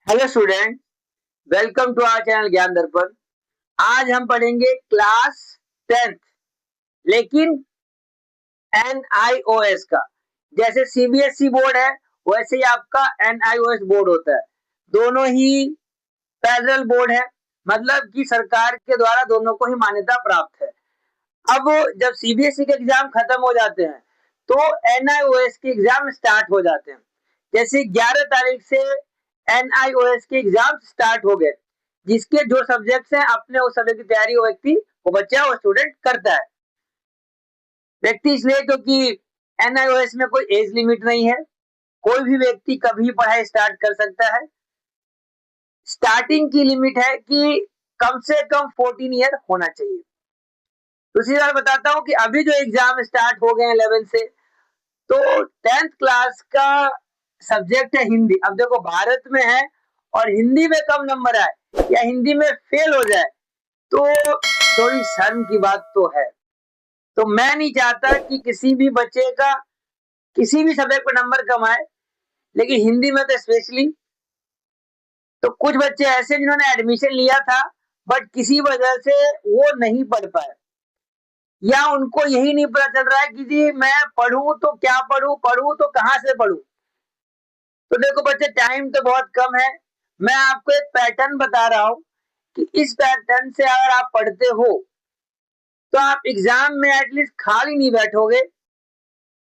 Hello student, welcome to our channel Gyan Darpan. आज हम पढ़ेंगे क्लास 10th, लेकिन NIOS का। जैसे CBSE बोर्ड है वैसे ही आपका NIOS बोर्ड होता है। दोनों ही फेडरल बोर्ड है, मतलब कि सरकार के द्वारा दोनों को ही मान्यता प्राप्त है। अब जब CBSE के एग्जाम खत्म हो जाते हैं तो NIOS के एग्जाम स्टार्ट हो जाते हैं। जैसे 11 तारीख से NIOS के एग्जाम स्टार्ट हो गए, जिसके जो सब्जेक्ट्स हैं अपने उस सब्जेक्ट की तैयारी वो बच्चा वो स्टूडेंट करता है। व्यक्ति इसलिए क्योंकि NIOS में कोई एज लिमिट नहीं है, कोई भी व्यक्ति कभी पढ़ाई स्टार्ट कर सकता है। स्टार्टिंग की लिमिट है कि कम से कम 14 ईयर होना चाहिए। दूसरी बात बताता हूँ कि अभी जो एग्जाम स्टार्ट हो गए हैं 11 से, तो 10th क्लास का सब्जेक्ट है हिंदी। अब देखो, भारत में है और हिंदी में कम नंबर आए या हिंदी में फेल हो जाए तो थोड़ी शर्म की बात तो है। तो मैं नहीं चाहता कि किसी भी बच्चे का किसी भी सब्जेक्ट पर नंबर कम आए, लेकिन हिंदी में तो स्पेशली। तो कुछ बच्चे ऐसे जिन्होंने एडमिशन लिया था बट किसी वजह से वो नहीं पढ़ पाए, या उनको यही नहीं पता चल रहा है कि जी मैं पढ़ूं तो क्या पढ़ूं, पढ़ूं तो कहां से पढ़ूं। तो देखो बच्चे, टाइम तो बहुत कम है। मैं आपको एक पैटर्न बता रहा हूं कि इस पैटर्न से अगर आप पढ़ते हो तो आप एग्जाम में एटलीस्ट खाली नहीं बैठोगे।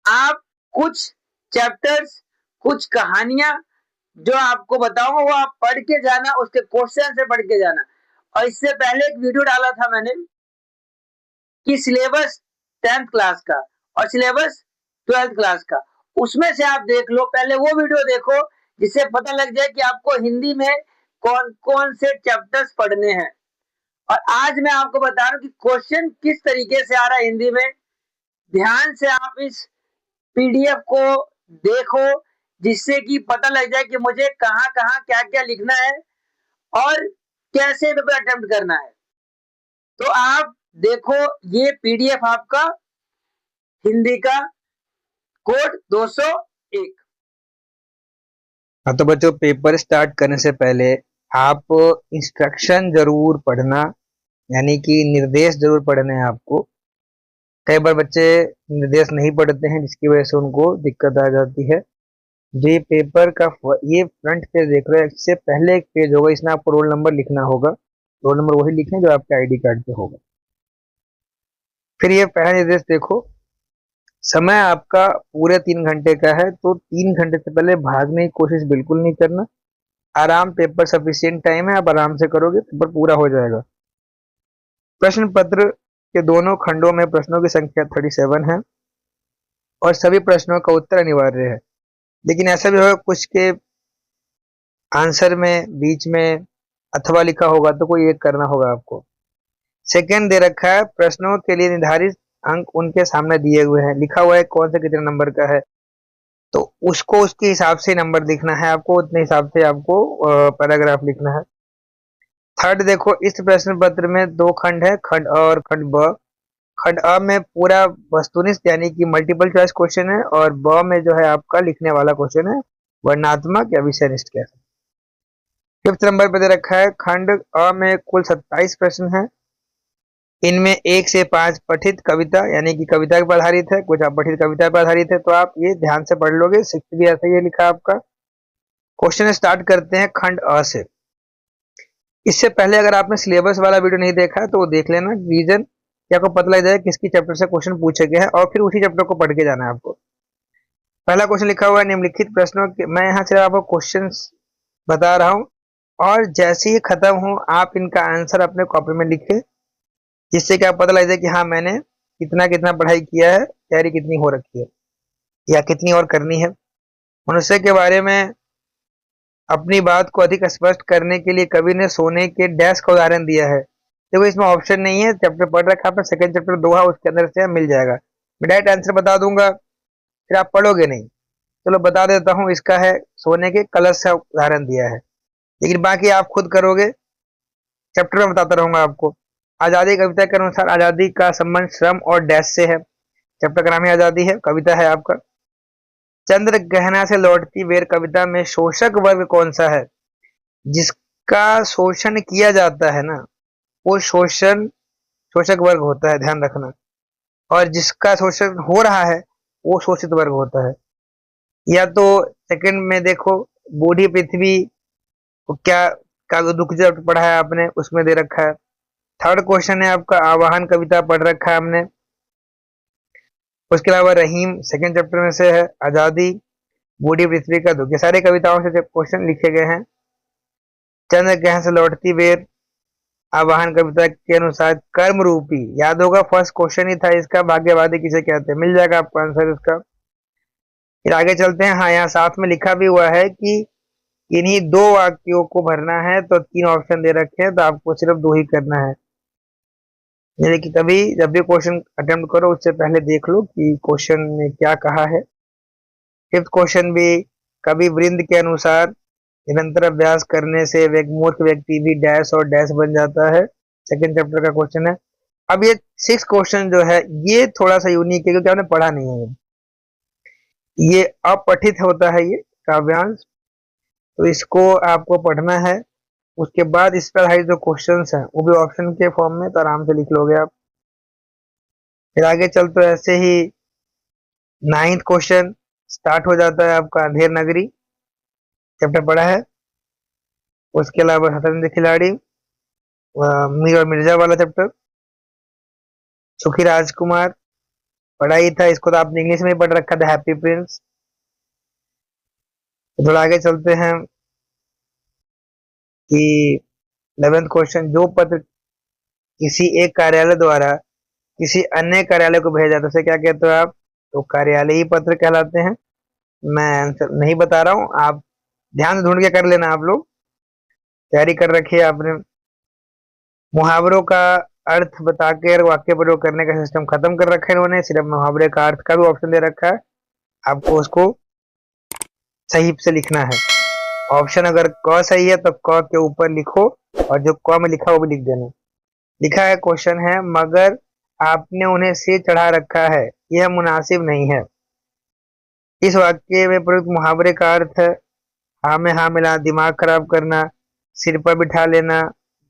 आप कुछ चैप्टर्स, कुछ कहानियां जो आपको बताऊंगा वो आप पढ़ के जाना, उसके क्वेश्चन से पढ़ के जाना। और इससे पहले एक वीडियो डाला था मैंने कि सिलेबस 10th क्लास का और सिलेबस 12th क्लास का, उसमें से आप देख लो, पहले वो वीडियो देखो जिससे पता लग जाए कि आपको हिंदी में कौन कौन से चैप्टर्स पढ़ने हैं। और आज मैं आपको बता रहा हूँ कि क्वेश्चन किस तरीके से आ रहा है हिंदी में। ध्यान से आप इस PDF को देखो, जिससे कि पता लग जाए कि मुझे कहाँ कहाँ क्या क्या लिखना है और कैसे पेपर अटेम्प्ट करना है। तो आप देखो, ये PDF आपका हिंदी का कोड 201। हाँ तो बच्चों, पेपर स्टार्ट करने से पहले आप इंस्ट्रक्शन जरूर पढ़ना, यानी कि निर्देश जरूर पढ़ने हैं आपको। कई बार बच्चे निर्देश नहीं पढ़ते हैं, जिसकी वजह से उनको दिक्कत आ जाती है। जो ये पेपर का ये फ्रंट पेज देख रहे हैं, इससे पहले एक पेज होगा, इसमें आपको रोल नंबर लिखना होगा। रोल नंबर वही लिखें जो आपके ID कार्ड पे होगा। फिर ये पहला निर्देश देखो, समय आपका पूरे 3 घंटे का है, तो 3 घंटे से पहले भागने की कोशिश बिल्कुल नहीं करना। आराम, पेपर सफिशिएंट टाइम है, आप आराम से करोगे, पेपर पूरा हो जाएगा। प्रश्न पत्र के दोनों खंडों में प्रश्नों की संख्या 37 है और सभी प्रश्नों का उत्तर अनिवार्य है। लेकिन ऐसा भी होगा कुछ के आंसर में बीच में अथवा लिखा होगा, तो कोई एक करना होगा आपको। सेकंड दे रखा है, प्रश्नों के लिए निर्धारित अंक उनके सामने दिए हुए हैं, लिखा हुआ है कौन से कितने नंबर का है, तो उसको उसके हिसाब से नंबर लिखना है आपको, उतने हिसाब से आपको पैराग्राफ लिखना है। थर्ड देखो, इस प्रश्न पत्र में 2 खंड है, खंड अ और खंड ब। खंड अ में पूरा वस्तुनिष्ठ यानी कि मल्टीपल चॉइस क्वेश्चन है, और ब में जो है आपका लिखने वाला क्वेश्चन है, वर्णात्मक या विषयनिष्ठ कह सकते। फिफ्थ नंबर पे दे रखा है, खंड अ में कुल 27 प्रश्न है। इनमें 1 से 5 पठित कविता यानी कि कविता पर आधारित है, कुछ अपठित कविता पर आधारित है, तो आप ये ध्यान से पढ़ लोगे। सिक्स भी ऐसा ही लिखा आपका। क्वेश्चन स्टार्ट करते हैं खंड अ से। इससे पहले अगर आपने सिलेबस वाला वीडियो नहीं देखा है तो वो देख लेना, रीजन कि आपको पता लग जाए किसकी चैप्टर से क्वेश्चन पूछे गए हैं, और फिर उसी चैप्टर को पढ़ के जाना है आपको। पहला क्वेश्चन लिखा हुआ है, निम्नलिखित प्रश्नों के, मैं यहाँ से आपको क्वेश्चन बता रहा हूँ और जैसे ही खत्म हो आप इनका आंसर अपने कॉपी में लिखे, जिससे कि आप पता लग जाए कि हाँ मैंने कितना कितना पढ़ाई किया है, तैयारी कितनी हो रखी है या कितनी और करनी है। मनुष्य के बारे में अपनी बात को अधिक स्पष्ट करने के लिए कवि ने सोने के डैश का उदाहरण दिया है। देखो इसमें ऑप्शन नहीं है, चैप्टर पढ़ रखा है, सेकंड चैप्टर 2 है, उसके अंदर से मिल जाएगा। मैं डायरेक्ट आंसर बता दूंगा, फिर आप पढ़ोगे नहीं। चलो बता देता हूँ, इसका है सोने के कलश का उदाहरण दिया है, लेकिन बाकी आप खुद करोगे। चैप्टर में बताता रहूंगा आपको। आजादी कविता के अनुसार आजादी का संबंध श्रम और डैश से है। चैप्टर का नाम ही आजादी है, कविता है आपका। चंद्र गहना से लौटती बेर कविता में शोषक वर्ग कौन सा है? जिसका शोषण किया जाता है ना, वो शोषक वर्ग होता है, ध्यान रखना। और जिसका शोषण हो रहा है वो शोषित वर्ग होता है। या तो सेकंड में देखो, बूढ़ी पृथ्वी को क्या का दुख जब पढ़ा है आपने, उसमें दे रखा है। थर्ड क्वेश्चन है आपका आवाहन कविता पढ़ रखा है हमने। उसके अलावा रहीम सेकंड चैप्टर में से है, आजादी, बूढ़ी पृथ्वी का दुख, ये सारे कविताओं से क्वेश्चन लिखे गए हैं। चंद्रग्रहण से लौटती बेर, आवाहन कविता के अनुसार कर्म रूपी, याद होगा फर्स्ट क्वेश्चन ही था इसका, भाग्यवादी किसे कहते हैं, मिल जाएगा आपको आंसर इसका। फिर आगे चलते हैं। हाँ, यहाँ साथ में लिखा भी हुआ है कि इन्हीं दो वाक्यों को भरना है, तो 3 ऑप्शन दे रखे हैं, तो आपको सिर्फ 2 ही करना है। यानी कि कभी जब भी क्वेश्चन अटेम्प्ट करो उससे पहले देख लो कि क्वेश्चन ने क्या कहा है। फिफ्थ क्वेश्चन भी, कवि वृंद के अनुसार निरंतर अभ्यास करने से मूर्ख व्यक्ति भी डैश और डैश बन जाता है, सेकंड चैप्टर का क्वेश्चन है। अब ये 6 क्वेश्चन जो है ये थोड़ा सा यूनिक है क्योंकि आपने पढ़ा नहीं है, ये अपठित होता है ये काव्यांश, तो इसको आपको पढ़ना है। उसके बाद इस पर आधारित जो क्वेश्चंस हैं वो भी ऑप्शन के फॉर्म में, तो आराम से लिख लोगे आप। फिर आगे चल तो ऐसे ही 9th क्वेश्चन स्टार्ट हो जाता है आपका, अंधेर नगरी चैप्टर पढ़ा है। उसके अलावा शतरंज खिलाड़ी, मीर और मिर्जा वाला चैप्टर, सुखी राजकुमार पढ़ा ही था, इसको तो आपने इंग्लिश में ही पढ़ रखा था, हैप्पी प्रिंस। तो थोड़ा आगे चलते हैं कि 11th क्वेश्चन, जो पत्र किसी एक कार्यालय द्वारा किसी अन्य कार्यालय को भेजा जाता है उसे क्या कहते हो आप, तो कार्यालय ही पत्र कहलाते हैं। मैं आंसर नहीं बता रहा हूँ, आप ध्यान से ढूंढ के कर लेना, आप लोग तैयारी कर रखी है आपने। मुहावरों का अर्थ बताकर वाक्य प्रयोग करने का सिस्टम खत्म कर रखा है इन्होंने, सिर्फ मुहावरे का अर्थ का भी ऑप्शन दे रखा है, आपको उसको सही से लिखना है। ऑप्शन अगर क सही है तो क के ऊपर लिखो, और जो क में लिखा वो भी लिख देना। लिखा है क्वेश्चन है, मगर आपने उन्हें सिर चढ़ा रखा है, यह मुनासिब नहीं है। इस वाक्य में प्रयुक्त मुहावरे का अर्थ है हाँ में हाँ मिला, दिमाग खराब करना, सिर पर बिठा लेना,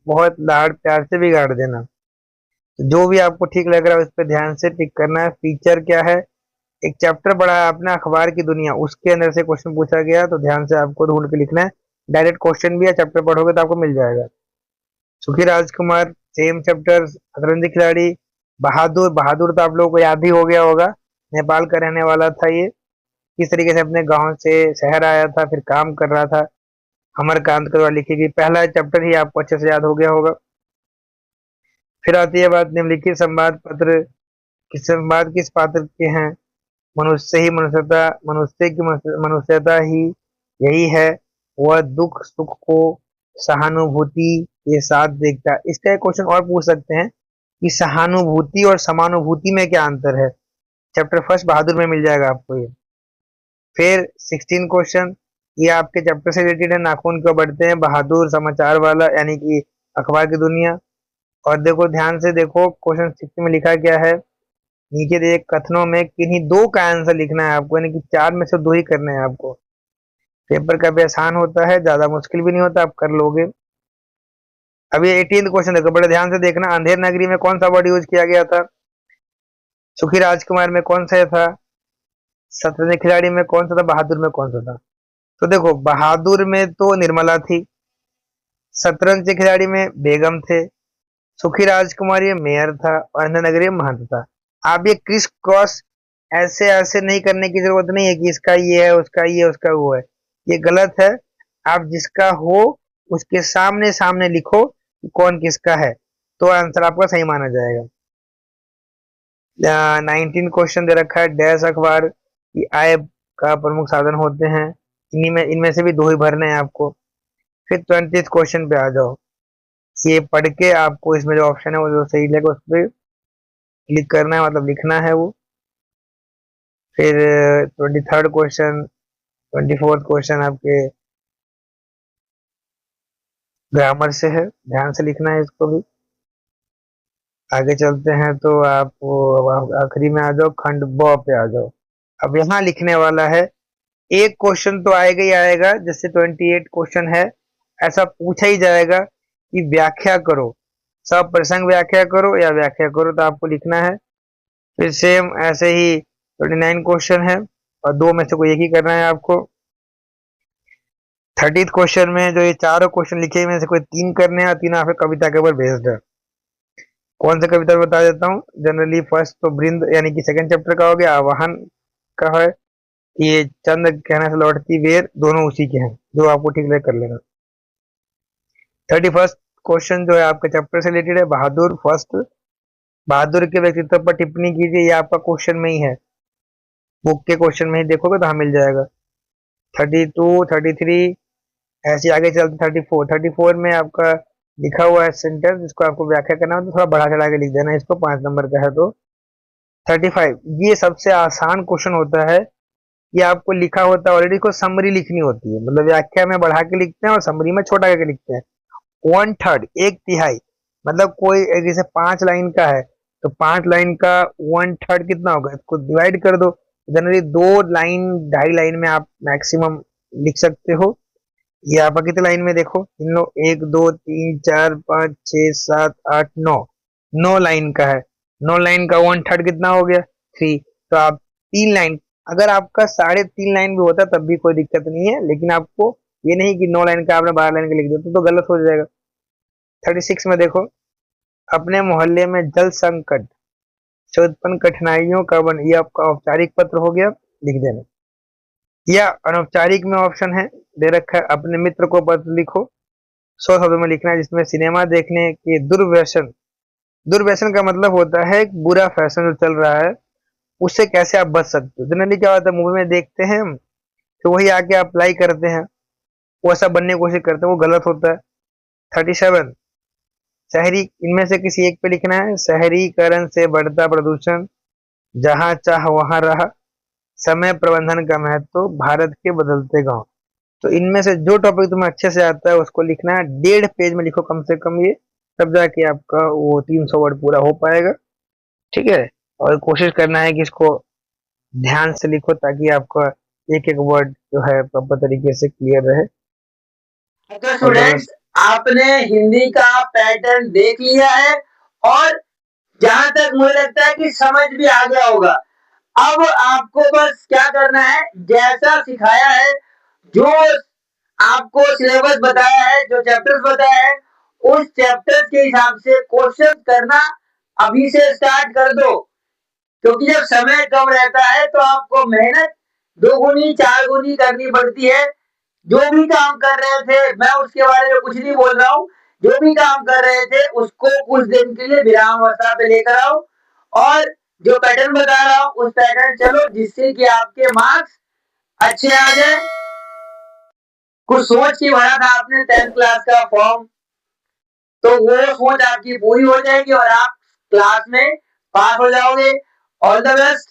बहुत लाड़ प्यार से बिगाड़ देना। तो जो भी आपको ठीक लग रहा है उस पर ध्यान से टिक करना है। फीचर क्या है, एक चैप्टर पढ़ा है आपने अखबार की दुनिया, उसके अंदर से क्वेश्चन पूछा गया, तो ध्यान से आपको ढूंढ के लिखना है। डायरेक्ट क्वेश्चन भी है, चैप्टर पढ़ोगे तो आपको मिल जाएगा। सुखी राजकुमार सेम चैप्टर, शतरंज खिलाड़ी, बहादुर, बहादुर तो आप लोगों को याद ही हो गया होगा, नेपाल का रहने वाला था ये, किस तरीके से अपने गांव से शहर आया था, फिर काम कर रहा था, अमरकांत करवा लिखी गई, पहला चैप्टर ही आपको अच्छे से याद हो गया होगा। फिर आती है बात निम्नलिखित संवाद पत्र, किस संवाद किस पात्र के हैं, मनुष्य ही मनुष्यता, मनुष्य की मनुष्यता ही यही है, वह दुख सुख को सहानुभूति के साथ देखता है। इसका एक क्वेश्चन और पूछ सकते हैं कि सहानुभूति और समानुभूति में क्या अंतर है, चैप्टर फर्स्ट बहादुर में मिल जाएगा आपको ये। फिर 16 क्वेश्चन, ये आपके चैप्टर से रिलेटेड है, नाखून क्यों बढ़ते हैं, बहादुर समाचार वाला यानी कि अखबार की दुनिया। और देखो ध्यान से देखो, क्वेश्चन 16 में लिखा क्या है, नीचे दिए कथनों में किन्हीं 2 का आंसर लिखना है आपको, यानी कि 4 में से 2 ही करने हैं आपको। पेपर का भी आसान होता है, ज्यादा मुश्किल भी नहीं होता, आप कर लोगे। अब ये 18th क्वेश्चन देखो, बड़े ध्यान से देखना, अंधेर नगरी में कौन सा वर्ड यूज किया गया था, सुखी राजकुमार में कौन सा था, शतरंज खिलाड़ी में कौन सा था, बहादुर में कौन सा था। तो देखो बहादुर में तो निर्मला थी, शतरंज खिलाड़ी में बेगम थे, सुखी राजकुमार ये मेयर था, और अंधेर नगरी में महंत था। आप ये क्रिस क्रॉस ऐसे ऐसे नहीं करने की जरूरत नहीं है कि इसका ये है उसका ये उसका वो है, ये गलत है। आप जिसका हो उसके सामने सामने लिखो कि कौन किसका है, तो आंसर आपका सही माना जाएगा। 19 क्वेश्चन दे रखा है, डैश अखबार की आय का प्रमुख साधन होते हैं, इनमें से भी 2 ही भरने हैं आपको। फिर 20th क्वेश्चन पे आ जाओ, ये पढ़ के आपको इसमें जो ऑप्शन है वो जो सही लगे उस पर क्लिक करना है, मतलब लिखना है वो। फिर 23rd क्वेश्चन, 24th क्वेश्चन आपके ग्रामर से है, ध्यान से लिखना है इसको भी। आगे चलते हैं तो आप आखिरी में आ जाओ, खंड ब पे आ जाओ। अब यहाँ लिखने वाला है, एक क्वेश्चन तो आएगा ही आएगा, जैसे 28 क्वेश्चन है, ऐसा पूछा ही जाएगा कि व्याख्या करो, सब प्रसंग व्याख्या करो या व्याख्या करो, तो आपको लिखना है। फिर सेम ऐसे ही 29 क्वेश्चन है और दो में से कोई एक ही करना है आपको। 30 क्वेश्चन में जो ये चारों क्वेश्चन लिखे में से कोई तीन करने हैं और तीन आपके कविता के ऊपर बेस्ड है। कौन सा कविता बता देता हूँ। जनरली फर्स्ट तो वृंद यानी कि सेकंड चैप्टर का हो गया, आवाहन का है। ये चंद कहने से लौटती बेर, दोनों उसी के हैं, जो आपको ठीक लगे कर लेना। 31st क्वेश्चन जो है आपके चैप्टर से रिलेटेड है, बहादुर फर्स्ट, बहादुर के व्यक्तित्व पर टिप्पणी कीजिए। ये आपका क्वेश्चन में ही है, बुक के क्वेश्चन में ही देखोगे तो हाँ मिल जाएगा। 32, 33 ऐसे आगे चलते 34 में आपका लिखा हुआ है सेंटेंस, जिसको आपको व्याख्या करना हो तो थोड़ा बढ़ा चढ़ा के लिख देना, इसको 5 नंबर का है। तो 35 ये सबसे आसान क्वेश्चन होता है। ये आपको लिखा होता है ऑलरेडी, को समरी लिखनी होती है, मतलब व्याख्या में बढ़ा के लिखते हैं और समरी में छोटा करके लिखते हैं। 1/3 एक तिहाई, मतलब कोई जैसे 5 लाइन का है तो 5 लाइन का 1/3 कितना होगा, इसको डिवाइड कर दो। जनरली 2 लाइन 2.5 लाइन में आप मैक्सिमम लिख सकते हो। ये आप कितने लाइन में देखो, इन लो 1 2 3 4 5 6 7 8 9, 9 लाइन का है। 9 लाइन का 1/3 कितना हो गया 3। तो आप 3 लाइन, अगर आपका 3.5 लाइन भी होता तब भी कोई दिक्कत नहीं है, लेकिन आपको ये नहीं कि 9 लाइन का आपने 12 लाइन का लिख दिया तो गलत हो जाएगा। 36 में देखो, अपने मोहल्ले में जल संकट से उत्पन्न कठिनाइयों का वन, ये आपका औपचारिक पत्र हो गया, लिख देना। या अनौपचारिक में ऑप्शन है दे रखा है, अपने मित्र को पत्र लिखो, 100 शब्दों में लिखना है, जिसमें सिनेमा देखने के दुर्व्यसन, दुर्व्यसन का मतलब होता है एक बुरा फैशन जो चल रहा है, उससे कैसे आप बच सकते हो। जनरली क्या होता है, मूवी में देखते हैं हम तो वही आके अप्लाई करते हैं, वो ऐसा बनने की कोशिश करते हैं, वो गलत होता है। 37 शहरी, इनमें से किसी एक पे लिखना है। शहरीकरण से बढ़ता प्रदूषण, जहां चाह वहां रहा, समय प्रबंधन का महत्व, भारत के बदलते गांव। तो इनमें से जो टॉपिक तुम्हें अच्छे से आता है उसको लिखना है। 1.5 पेज में लिखो कम से कम, ये तब जाके आपका वो 300 वर्ड पूरा हो पाएगा। ठीक है, और कोशिश करना है कि इसको ध्यान से लिखो ताकि आपका एक एक वर्ड जो है प्रॉपर तरीके से क्लियर रहे। तो स्टूडेंट्स, आपने हिंदी का पैटर्न देख लिया है और जहां तक मुझे लगता है कि समझ भी आ गया होगा। अब आपको बस क्या करना है, जैसा सिखाया है, जो आपको सिलेबस बताया है, जो चैप्टर्स बताया है, उस चैप्टर्स के हिसाब से क्वेश्चन करना अभी से स्टार्ट कर दो। क्योंकि जब समय कम रहता है तो आपको मेहनत 2 गुनी 4 गुनी करनी पड़ती है। जो भी काम कर रहे थे, मैं उसके बारे में कुछ नहीं बोल रहा हूँ, जो भी काम कर रहे थे उसको कुछ दिन के लिए विराम अवस्था पे लेकर आओ और जो पैटर्न बता रहा हूँ उस पैटर्न चलो, जिससे कि आपके मार्क्स अच्छे आ जाए। कुछ सोच के भरा था आपने 10th क्लास का फॉर्म, तो वो सोच आपकी पूरी हो जाएगी और आप क्लास में पास हो जाओगे। All the best.